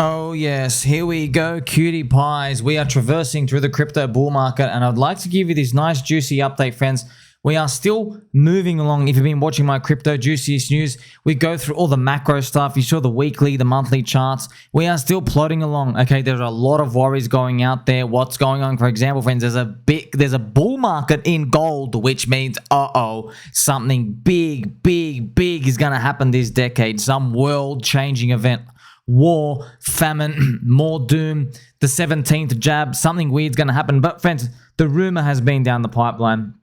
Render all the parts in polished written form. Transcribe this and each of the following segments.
Oh yes, here we go, cutie pies. We are traversing through the crypto bull market, and I'd like to give you this nice juicy update, friends. We are still moving along. If you've been watching my crypto juiciest news, we go through all the macro stuff. You saw the weekly, the monthly charts. We are still plodding along. Okay, there's a lot of worries going out there. What's going on? For example, friends, there's a bull market in gold, which means something big is gonna happen this decade. Some world-changing event. War, famine, more doom, the 17th jab, something weird's going to happen. But friends, the rumor has been down the pipeline.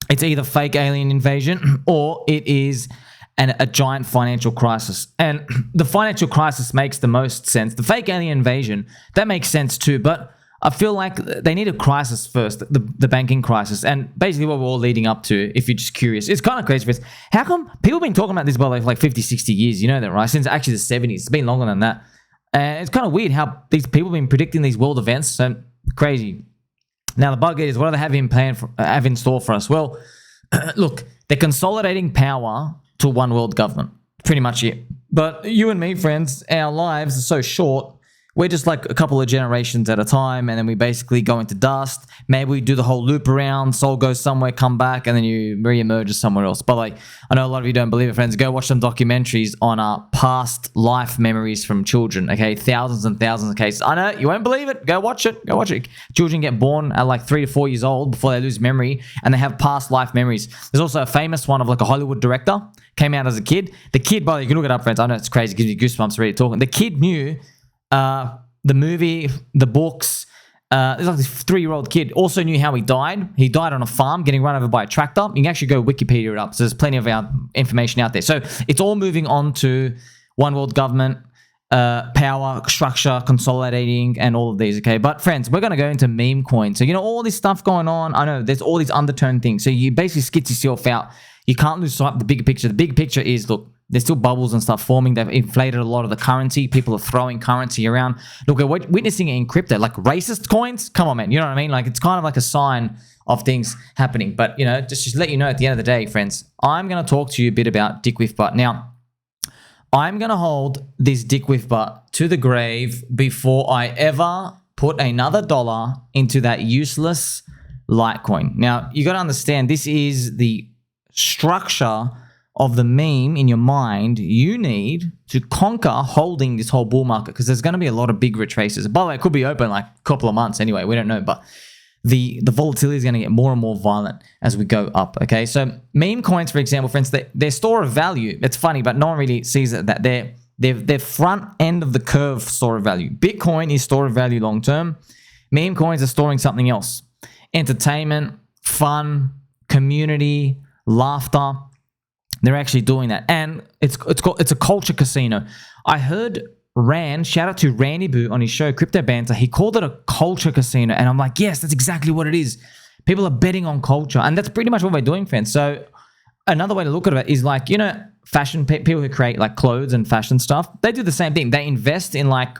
It's either fake alien invasion or it is a giant financial crisis. And the financial crisis makes the most sense. The fake alien invasion, that makes sense too. But I feel like they need a crisis first, the banking crisis. And basically what we're all leading up to, if you're just curious, it's kind of crazy for us. How come people have been talking about this for like 50, 60 years? You know that, right? Since actually the 70s. It's been longer than that. And it's kind of weird how these people have been predicting these world events. So crazy. Now the bug is, what do they have in store for us? Well, look, they're consolidating power to one world government. Pretty much it. But you and me, friends, our lives are so short. We're just like a couple of generations at a time, and then we basically go into dust. Maybe we do the whole loop around, soul goes somewhere, come back, and then you re-emerge as somewhere else. But like, I know a lot of you don't believe it, friends. Go watch some documentaries on past life memories from children, okay? Thousands and thousands of cases. I know, you won't believe it. Go watch it. Go watch it. Children get born at like 3 to 4 years old before they lose memory, and they have past life memories. There's also a famous one of like a Hollywood director, came out as a kid. The kid, by the way, you can look it up, friends. I know it's crazy. It gives you goosebumps already talking. The kid knew the movie, the books. There's like this 3-year-old kid also knew how he died. He died on a farm getting run over by a tractor. You can actually go Wikipedia it up. So there's plenty of our information out there. So it's all moving on to one world government, power, structure, consolidating, and all of these, okay? But friends, we're going to go into meme coins. So, you know, all this stuff going on. I know there's all these undertone things. So you basically skits yourself out. You can't lose sight of the bigger picture. The big picture is, look, there's still bubbles and stuff forming. They've inflated a lot of the currency. People are throwing currency around. Look, we're witnessing it in crypto. Like racist coins? Come on, man. You know what I mean? Like it's kind of like a sign of things happening. But, you know, just let you know at the end of the day, friends, I'm going to talk to you a bit about DickWifButt. Now, I'm going to hold this DickWifButt to the grave before I ever put another dollar into that useless Litecoin. Now, you got to understand, this is the structure of the meme in your mind you need to conquer holding this whole bull market, because there's going to be a lot of big retraces. By the way, it could be open like a couple of months anyway. We don't know, but the volatility is going to get more and more violent as we go up, okay? So meme coins, for example, friends, their store of value, it's funny, but no one really sees it, that they're front end of the curve store of value. Bitcoin is store of value long term. Meme coins are storing something else. Entertainment, fun, community, laughter. They're actually doing that. And it's a culture casino. I heard Rand, shout out to Randy Boo on his show, Crypto Banter, he called it a culture casino. And I'm like, yes, that's exactly what it is. People are betting on culture. And that's pretty much what we're doing, friends. So another way to look at it is like, you know, fashion, people who create like clothes and fashion stuff, they do the same thing. They invest in like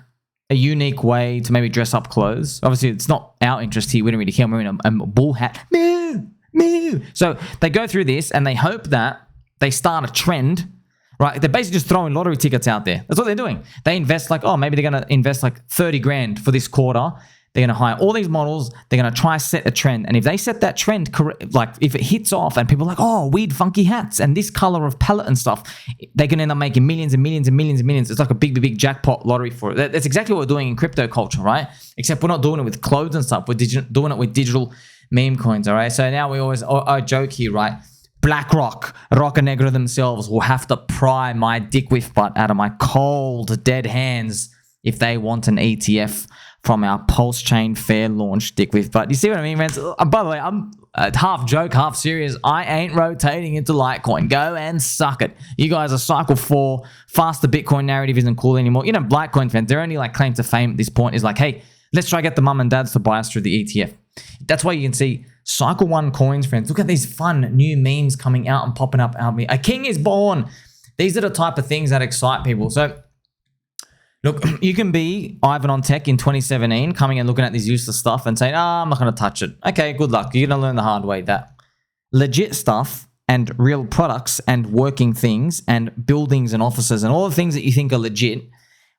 a unique way to maybe dress up clothes. Obviously, it's not our interest here. We don't really care. We're in a bull hat. Moo. So they go through this and they hope that they start a trend, right? They're basically just throwing lottery tickets out there. That's what they're doing. They invest like, maybe they're going to invest like 30 grand for this quarter. They're going to hire all these models. They're going to try set a trend. And if they set that trend, like if it hits off and people are like, weird funky hats and this color of palette and stuff, they can end up making millions and millions and millions and millions. It's like a big jackpot lottery for it. That's exactly what we're doing in crypto culture, right? Except we're not doing it with clothes and stuff. We're doing it with digital meme coins, all right? So now we always, I joke here, right? Blackrock, Roca Negra themselves will have to pry my DickWifButt out of my cold, dead hands if they want an ETF from our PulseChain fair launch DickWifButt. You see what I mean, friends? By the way, I'm half joke, half serious. I ain't rotating into Litecoin. Go and suck it. You guys are cycle 4. Faster Bitcoin narrative isn't cool anymore. You know, Litecoin fans, their only like claim to fame at this point is like, hey, let's try to get the mum and dads to buy us through the ETF. That's why you can see Cycle 1 coins, friends. Look at these fun new memes coming out and popping up out me. A king is born. These are the type of things that excite people. So, look, you can be Ivan on Tech in 2017, coming and looking at this useless stuff and saying, I'm not going to touch it. Okay, good luck. You're going to learn the hard way that legit stuff and real products and working things and buildings and offices and all the things that you think are legit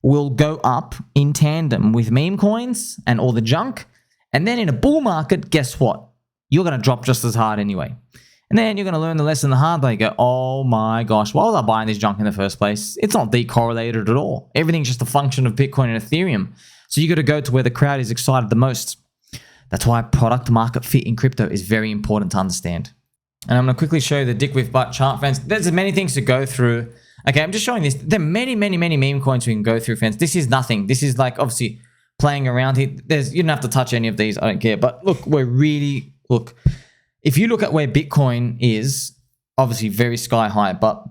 will go up in tandem with meme coins and all the junk. And then in a bull market, guess what? You're going to drop just as hard anyway. And then you're going to learn the lesson the hard way. Go, oh my gosh, why was I buying this junk in the first place? It's not decorrelated at all. Everything's just a function of Bitcoin and Ethereum. So you got to go to where the crowd is excited the most. That's why product market fit in crypto is very important to understand. And I'm going to quickly show you the DickWifButt chart, friends. There's many things to go through. Okay, I'm just showing this. There are many meme coins we can go through, friends. This is nothing. This is like obviously playing around here. You don't have to touch any of these. I don't care. But look, if you look at where Bitcoin is, obviously very sky high. But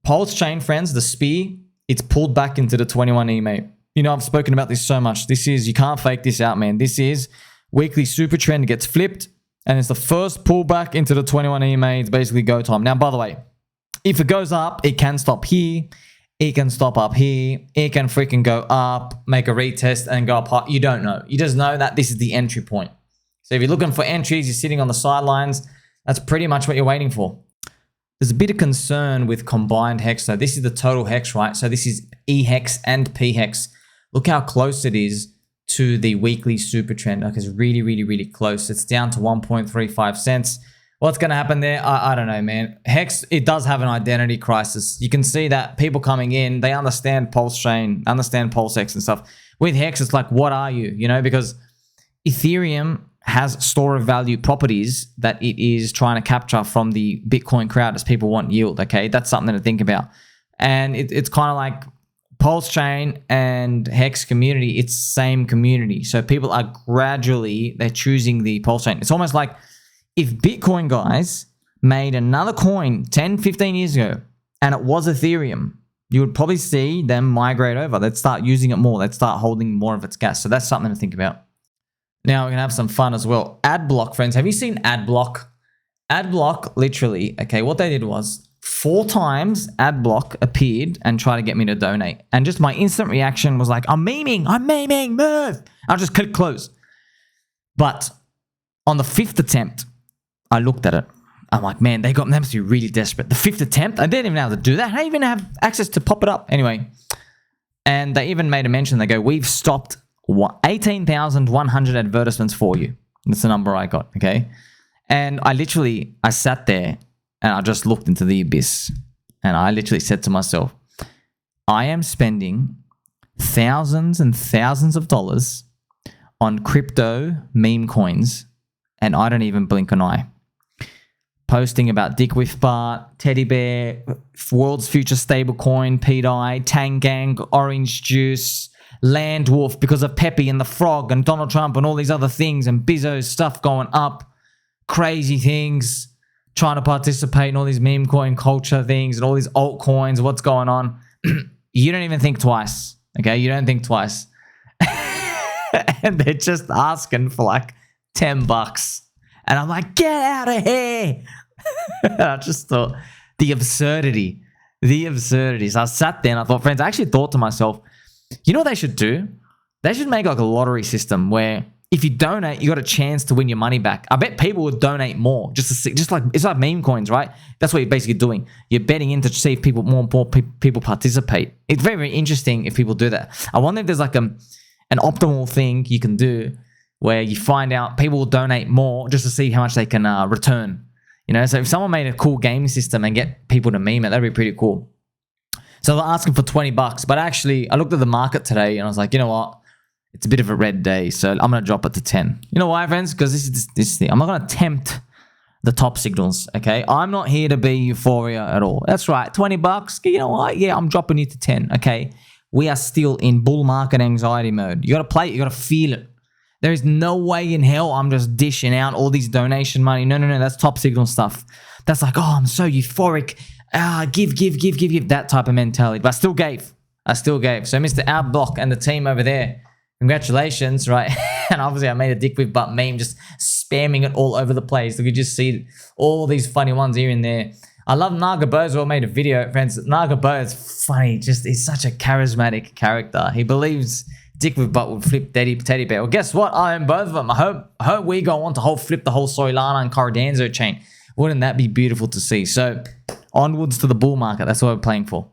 PulseChain, friends, the spear, it's pulled back into the 21 EMA. You know, I've spoken about this so much. You can't fake this out, man. This is weekly super trend gets flipped. And it's the first pullback into the 21 EMA. It's basically go time. Now, by the way, if it goes up, it can stop here. It can stop up here. It can freaking go up, make a retest, and go up. You don't know. You just know that this is the entry point. So if you're looking for entries, you're sitting on the sidelines, that's pretty much what you're waiting for. There's a bit of concern with combined hex. So this is the total hex, right? So this is eHEX and pHEX. Look how close it is to the weekly super trend. Like it's really close. It's down to 1.35 cents. What's going to happen there? I don't know, man. Hex, it does have an identity crisis. You can see that people coming in, they understand PulseChain, understand pHEX and stuff. With Hex, it's like, what are you? You know, because Ethereum has store of value properties that it is trying to capture from the Bitcoin crowd as people want yield, okay? That's something to think about. And it's kind of like PulseChain and Hex community, it's same community. So people are they're choosing the PulseChain. It's almost like if Bitcoin guys made another coin 10, 15 years ago and it was Ethereum, you would probably see them migrate over. They'd start using it more. They'd start holding more of its gas. So that's something to think about. Now we're going to have some fun as well. Adblock, friends. Have you seen Adblock? Adblock, literally, okay, what they did was 4 times Adblock appeared and tried to get me to donate. And just my instant reaction was like, I'm memeing, move. I'll just click close. But on the 5th attempt, I looked at it. I'm like, man, they must be really desperate. The 5th attempt, I didn't even know how to do that. I didn't even have access to pop it up. Anyway, and they even made a mention. They go, we've stopped 18,100 advertisements for you. That's the number I got, okay? And I sat there and I just looked into the abyss. And I literally said to myself, I am spending thousands and thousands of dollars on crypto meme coins and I don't even blink an eye. Posting about DickWifButt, Teddy Bear, World's Future Stablecoin, PDI, Tangang, Orange Juice, Land Wolf because of Pepe and the Frog and Donald Trump and all these other things and Bizzo's stuff going up, crazy things, trying to participate in all these meme coin culture things and all these altcoins, what's going on. You don't even think twice, okay? You don't think twice. And they're just asking for like $10. And I'm like, get out of here. I just thought the absurdity. So I sat there and I thought, friends, I actually thought to myself, you know what they should do? They should make like a lottery system where if you donate, you got a chance to win your money back. I bet people would donate more just like it's like meme coins, right? That's what you're basically doing. You're betting in to see if more people participate. It's very, very interesting if people do that. I wonder if there's like an optimal thing you can do where you find out people will donate more just to see how much they can return. You know, so if someone made a cool gaming system and get people to meme it, that'd be pretty cool. So they're asking for $20, but actually I looked at the market today and I was like, you know what? It's a bit of a red day, so I'm going to drop it to 10. You know why, friends? Because this thing. I'm not going to tempt the top signals, okay? I'm not here to be euphoria at all. That's right, $20. You know what? Yeah, I'm dropping you to 10, okay? We are still in bull market anxiety mode. You got to play it. You got to feel it. There is no way in hell I'm just dishing out all these donation money. No. That's top signal stuff. That's like, oh, I'm so euphoric. Give. That type of mentality. But I still gave. So Mr. Adblock and the team over there, congratulations, right? And obviously I made a DickWifButt meme just spamming it all over the place. You could just see all these funny ones here and there. I love Naga Bozwell made a video, friends. Naga Bo is funny. He's such a charismatic character. He believes DickWifButt would flip Teddy Bear. Well, guess what? I own both of them. I hope we go on to flip the whole Solana and Cardano chain. Wouldn't that be beautiful to see? So onwards to the bull market. That's what we're playing for.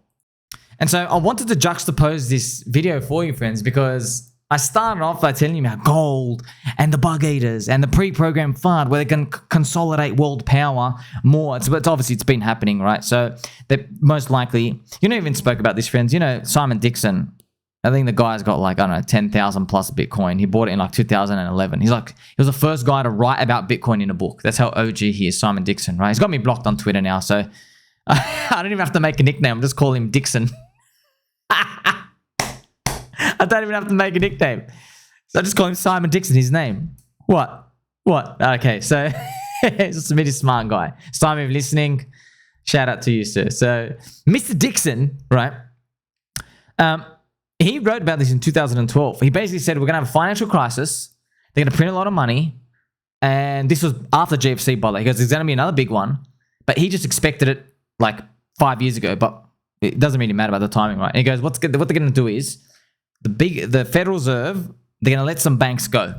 And so I wanted to juxtapose this video for you, friends, because I started off by telling you about gold and the bug eaters and the pre-programmed FUD where they can consolidate world power more. It's obviously it's been happening, right? So they most likely, you know, even spoke about this, friends. You know, Simon Dixon, I think the guy's got like, I don't know, 10,000 plus Bitcoin. He bought it in like 2011. He was the first guy to write about Bitcoin in a book. That's how OG he is, Simon Dixon, right? He's got me blocked on Twitter now, so I don't even have to make a nickname. I'm just call him Dixon. I don't even have to make a nickname. So I just call him Simon Dixon, his name. What? Okay, so it's a really smart guy. Simon, if you're listening, shout out to you, sir. So Mr. Dixon, right? He wrote about this in 2012. He basically said, we're going to have a financial crisis. They're going to print a lot of money. And this was after GFC, by the way. He goes, there's going to be another big one. But he just expected it like 5 years ago. But it doesn't really matter about the timing, right? And he goes, what they're going to do is the Federal Reserve, they're going to let some banks go.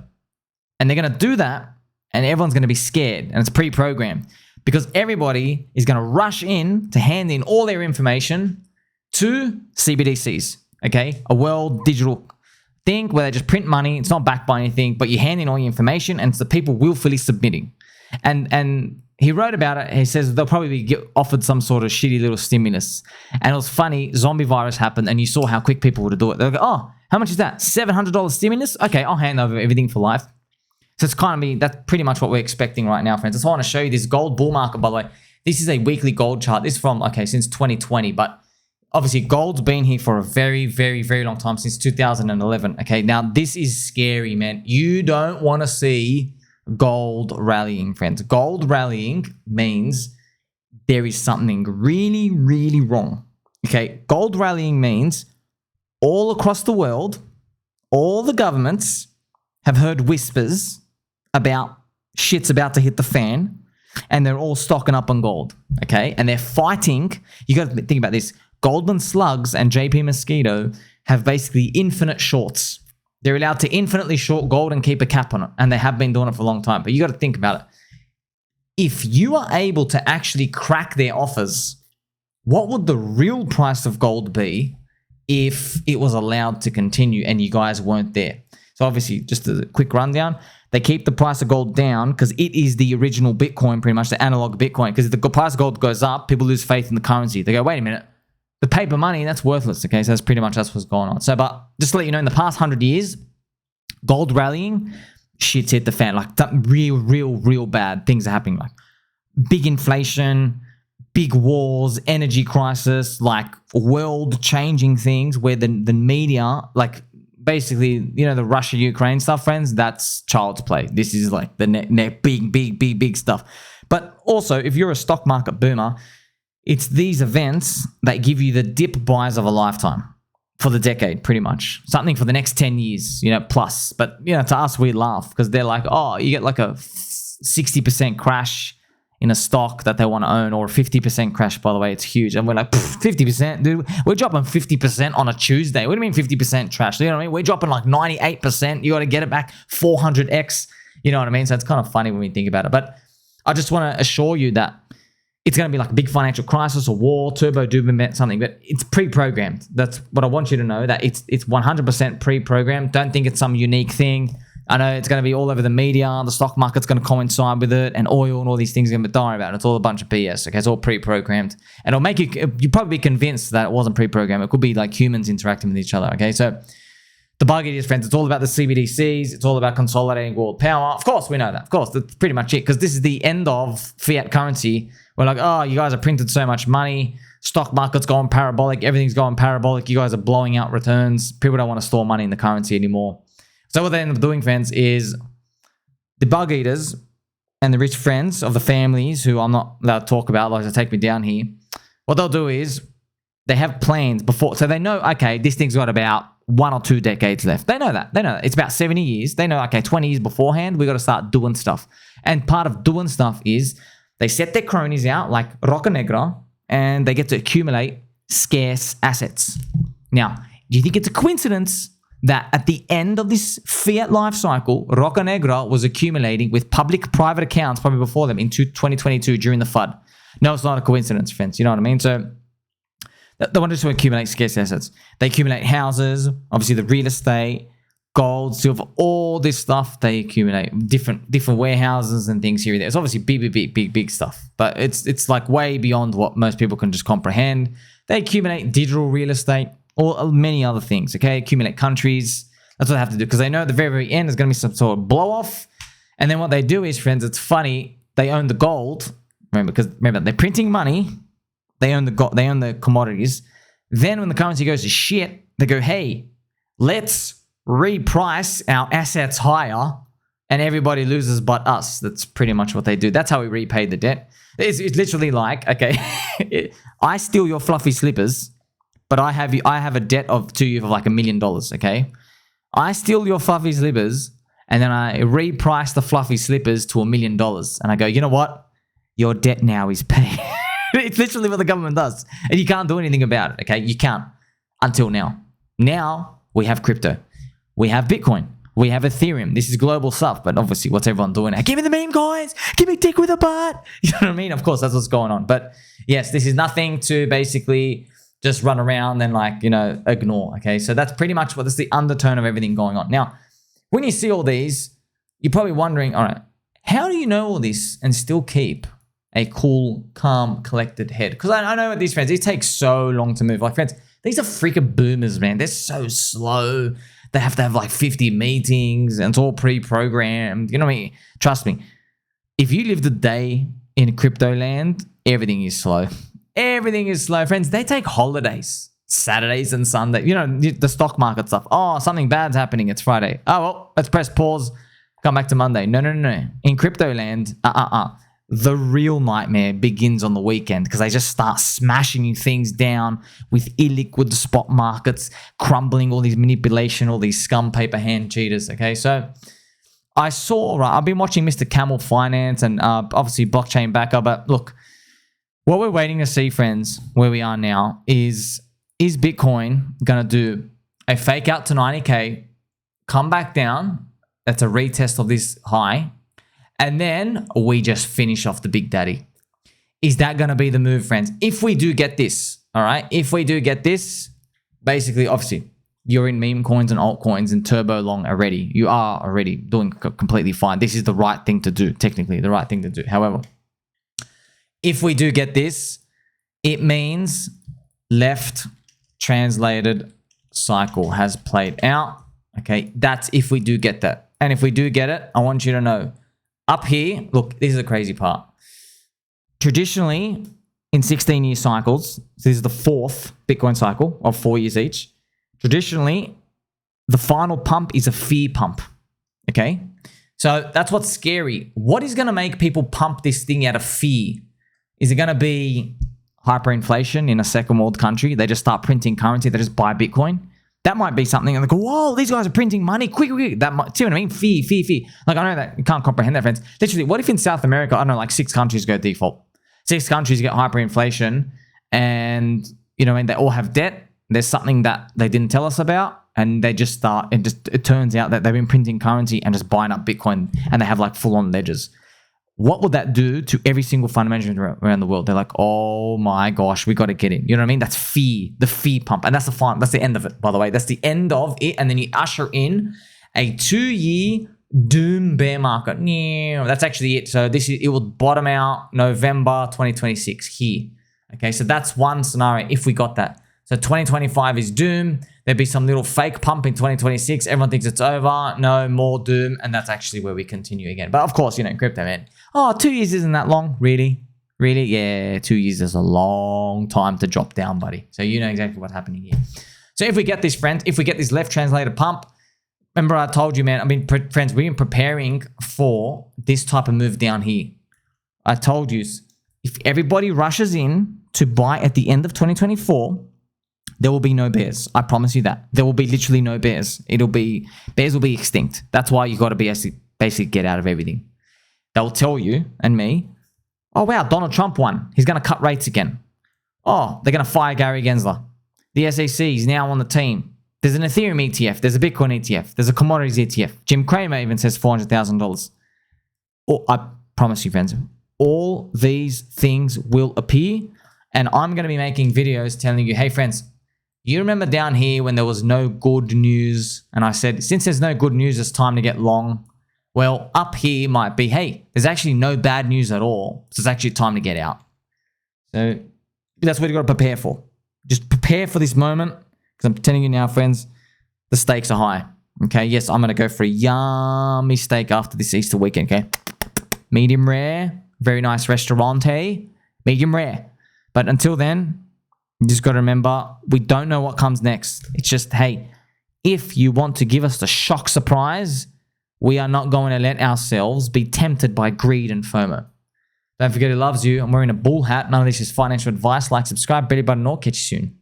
And they're going to do that. And everyone's going to be scared. And it's pre-programmed. Because everybody is going to rush in to hand in all their information to CBDCs. Okay, a world digital thing where they just print money. It's not backed by anything, but you hand in all your information, and it's the people willfully submitting. And he wrote about it. He says they'll probably get offered some sort of shitty little stimulus. And it was funny. Zombie virus happened, and you saw how quick people would do it. They'll go, "Oh, how much is that? $700 stimulus? Okay, I'll hand over everything for life." So it's kind of that's pretty much what we're expecting right now, friends. I just want to show you this gold bull market. By the way, this is a weekly gold chart. This is from since 2020, but obviously, gold's been here for a very, very, very long time, since 2011. Okay, now this is scary, man. You don't want to see gold rallying, friends. Gold rallying means there is something really, really wrong. Okay, gold rallying means all across the world, all the governments have heard whispers about shit's about to hit the fan, and they're all stocking up on gold. Okay, and they're fighting. You got to think about this. Goldman Slugs and JP Mosquito have basically infinite shorts. They're allowed to infinitely short gold and keep a cap on it. And they have been doing it for a long time. But you got to think about it. If you are able to actually crack their offers, what would the real price of gold be if it was allowed to continue and you guys weren't there? So obviously, just a quick rundown. They keep the price of gold down because it is the original Bitcoin, pretty much the analog Bitcoin. Because if the price of gold goes up, people lose faith in the currency. They go, wait a minute. The paper money, that's worthless, okay? So that's pretty much what's going on. So, but just to let you know, in the past 100 years, gold rallying, shit's hit the fan. Like real bad things are happening. Like big inflation, big wars, energy crisis, like world-changing things where the media, like basically, you know, the Russia-Ukraine stuff, friends, that's child's play. This is like the big stuff. But also, if you're a stock market boomer, it's these events that give you the dip buys of a lifetime for the decade, pretty much. Something for the next 10 years, you know, plus. But, you know, to us, we laugh because they're like, oh, you get like a 60% crash in a stock that they want to own, or a 50% crash, by the way. It's huge. And we're like, 50%? Dude, we're dropping 50% on a Tuesday. What do you mean 50% trash? You know what I mean? We're dropping like 98%. You got to get it back 400x. You know what I mean? So it's kind of funny when we think about it. But I just want to assure you that it's going to be like a big financial crisis or war, turbo doom, something, but it's pre-programmed. That's what I want you to know, that it's 100% pre-programmed. Don't think it's some unique thing. I know it's going to be all over the media. The stock market's going to coincide with it, and oil and all these things. But don't worry about it. It's all a bunch of BS. Okay, it's all pre-programmed, and it'll make you probably be convinced that it wasn't pre-programmed. It could be like humans interacting with each other. Okay, so the bug is, friends, it's all about the CBDCs. It's all about consolidating world power. Of course, we know that. Of course, that's pretty much it, because this is the end of fiat currency. We're like, oh, you guys have printed so much money. Stock market's going parabolic. Everything's going parabolic. You guys are blowing out returns. People don't want to store money in the currency anymore. So what they end up doing, friends, is the bug eaters and the rich friends of the families, who I'm not allowed to talk about, like to take me down here, what they'll do is they have plans before. So they know, okay, this thing's got about 1 or 2 decades left. They know that. They know that. It's about 70 years. They know, okay, 20 years beforehand, we got to start doing stuff. And part of doing stuff is they set their cronies out like Roca Negra, and they get to accumulate scarce assets. Now, do you think it's a coincidence that at the end of this fiat life cycle, Roca Negra was accumulating with public-private accounts probably before them in 2022 during the FUD? No, it's not a coincidence, friends. You know what I mean? So They want to accumulate scarce assets. They accumulate houses, obviously the real estate, gold, silver, all this stuff. They accumulate different warehouses and things here and there. It's obviously big stuff, but it's like way beyond what most people can just comprehend. They accumulate digital real estate, or many other things. Okay, accumulate countries. That's what they have to do, because they know at the very, very end there's going to be some sort of blow off. And then what they do is, friends, it's funny. They own the gold. Remember, they're printing money. They own the commodities. Then when the currency goes to shit, they go, hey, let's reprice our assets higher, and everybody loses but us. That's pretty much what they do. That's how we repay the debt. It's literally like, okay, I steal your fluffy slippers, but I have a debt to you of like $1 million. Okay, I steal your fluffy slippers, and then I reprice the fluffy slippers to $1 million, and I go, you know what? Your debt now is paid. It's literally what the government does. And you can't do anything about it, okay? You can't. Until now. Now, we have crypto. We have Bitcoin. We have Ethereum. This is global stuff, but obviously, what's everyone doing now? Give me the meme coins! Give me DickWifButt! You know what I mean? Of course, that's what's going on. But yes, this is nothing to basically just run around and ignore, okay? So that's pretty much that's the undertone of everything going on. Now, when you see all these, you're probably wondering, all right, how do you know all this and still keep a cool, calm, collected head? Because I know with these friends, it takes so long to move. Like, friends, these are freaking boomers, man. They're so slow. They have to have like 50 meetings, and it's all pre-programmed. You know what I mean? Trust me. If you lived a day in crypto land, everything is slow. Everything is slow, friends. They take holidays, Saturdays and Sundays. You know, the stock market stuff. Oh, something bad's happening. It's Friday. Oh, well, let's press pause. Come back to Monday. No. In crypto land, the real nightmare begins on the weekend, because they just start smashing things down with illiquid spot markets, crumbling all these manipulation, all these scum paper hand cheaters. Okay, so I've been watching Mr. Camel Finance and obviously blockchain backer. But look, what we're waiting to see, friends, where we are now is Bitcoin going to do a fake out to 90K, come back down? That's a retest of this high. And then we just finish off the big daddy. Is that going to be the move, friends? If we do get this, all right? If we do get this, basically, obviously, you're in meme coins and altcoins and turbo long already. You are already doing completely fine. This is the right thing to do, technically, the right thing to do. However, if we do get this, it means left translated cycle has played out. Okay, that's if we do get that. And if we do get it, I want you to know, up here, look, this is the crazy part. Traditionally, in 16-year cycles, so this is the fourth Bitcoin cycle of 4 years each. Traditionally, the final pump is a fear pump, okay? So that's what's scary. What is going to make people pump this thing out of fear? Is it going to be hyperinflation in a second world country? They just start printing currency. They just buy Bitcoin. That might be something, and they go, whoa, these guys are printing money, quick. That might, see what I mean? Fear. Like, I know that you can't comprehend that, friends. Literally, what if in South America, I don't know, like 6 countries go default? 6 countries get hyperinflation, and, you know, and they all have debt. There's something that they didn't tell us about, and they just start, and just it turns out that they've been printing currency and just buying up Bitcoin, and they have like full-on ledgers. What would that do to every single fund manager around the world? They're like, oh my gosh, we got to get in. You know what I mean? That's fear, the fear pump. And that's the end of it, by the way. That's the end of it. And then you usher in a 2-year doom bear market. That's actually it. So it will bottom out November 2026 here. Okay, so that's one scenario if we got that. So 2025 is doom. There'd be some little fake pump in 2026. Everyone thinks it's over. No, more doom. And that's actually where we continue again. But of course, you know, crypto, man. Oh, 2 years isn't that long. Really? Yeah, 2 years is a long time to drop down, buddy. So you know exactly what's happening here. So if we get this, friends, if we get this left translated pump, remember I told you, man, friends, we've been preparing for this type of move down here. I told you, if everybody rushes in to buy at the end of 2024, there will be no bears. I promise you that. There will be literally no bears. Bears will be extinct. That's why you got to basically get out of everything. They'll tell you and me, oh wow, Donald Trump won. He's going to cut rates again. Oh, they're going to fire Gary Gensler. The SEC is now on the team. There's an Ethereum ETF. There's a Bitcoin ETF. There's a commodities ETF. Jim Cramer even says $400,000. Oh, I promise you, friends, all these things will appear, And I'm going to be making videos telling you, hey friends, you remember down here when there was no good news? And I said, since there's no good news, it's time to get long. Well, up here might be, hey, there's actually no bad news at all. So it's actually time to get out. So that's what you got to prepare for. Just prepare for this moment, because I'm telling you now, friends, the stakes are high. Okay, yes, I'm going to go for a yummy steak after this Easter weekend, okay? Medium rare, very nice restaurante, medium rare. But until then, you just got to remember, we don't know what comes next. It's just, hey, if you want to give us the shock surprise, we are not going to let ourselves be tempted by greed and FOMO. Don't forget, who loves you. I'm wearing a bull hat. None of this is financial advice. Like, subscribe, belly button, or catch you soon.